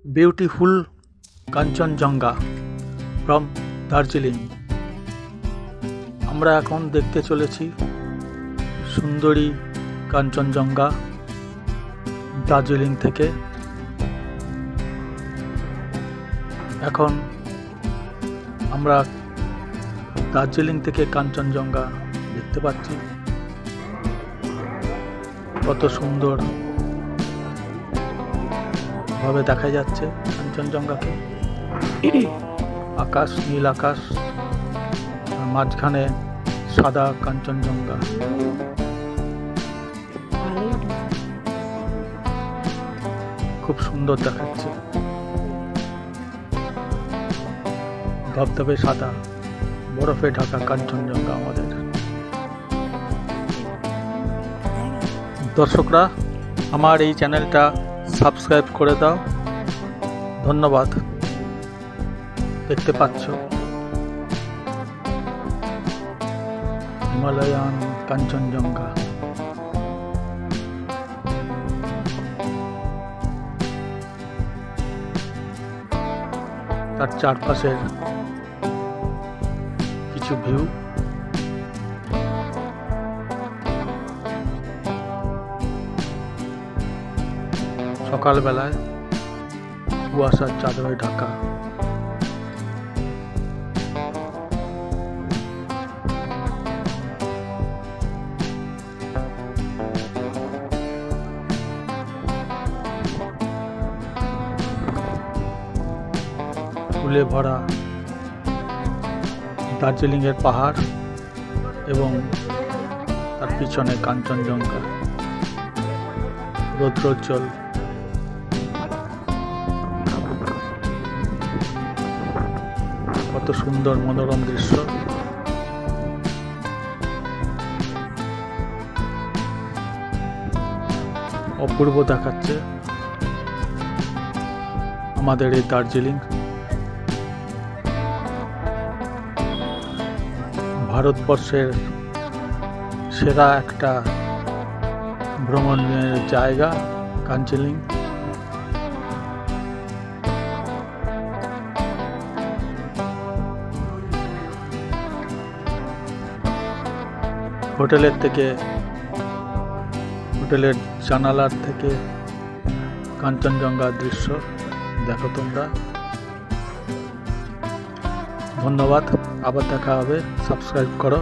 Beautiful Kanchenjunga from Darjeeling. আমরা এখন দেখতে চলেছি সুন্দরী কাঞ্চনজঙ্ঘা দার্জিলিং থেকে। এখন আমরা দার্জিলিং থেকে কাঞ্চনজঙ্ঘা দেখতে পাচ্ছি। কত সুন্দর ভাবে দেখা যাচ্ছে কাঞ্চনজঙ্ঘাকে। আকাশ, নীল আকাশ, মাঝখানে সাদা কাঞ্চনজঙ্ঘা। খুব সুন্দর দেখাচ্ছে, ধবধবে সাদা বরফে ঢাকা কাঞ্চনজঙ্ঘা আমাদের। দর্শকরা, আমার এই চ্যানেলটা সাবস্ক্রাইব করে দাও। ধন্যবাদ। দেখতে পাচ্ছ হিমালয়ান কাঞ্চনজঙ্ঘা। তার চারপাশের কিছু ভিউ। সকালবেলায় কুয়াশার চাদরে ঢাকা। ফুলে ভরা দার্জিলিংয়ের পাহাড় এবং তার পিছনে কাঞ্চনজঙ্ঘা রৌদ্রোজ্জ্বল। কত সুন্দর মনোরম দৃশ্য। অপূর্ব দেখাচ্ছে আমাদের এই দার্জিলিং। ভারতবর্ষের সেরা একটা ভ্রমণের জায়গা দার্জিলিং। হোটেলের জানালার থেকে কাঞ্চনজঙ্ঘার দৃশ্য দেখো তোমরা। ধন্যবাদ। আবার দেখা হবে। সাবস্ক্রাইব করো।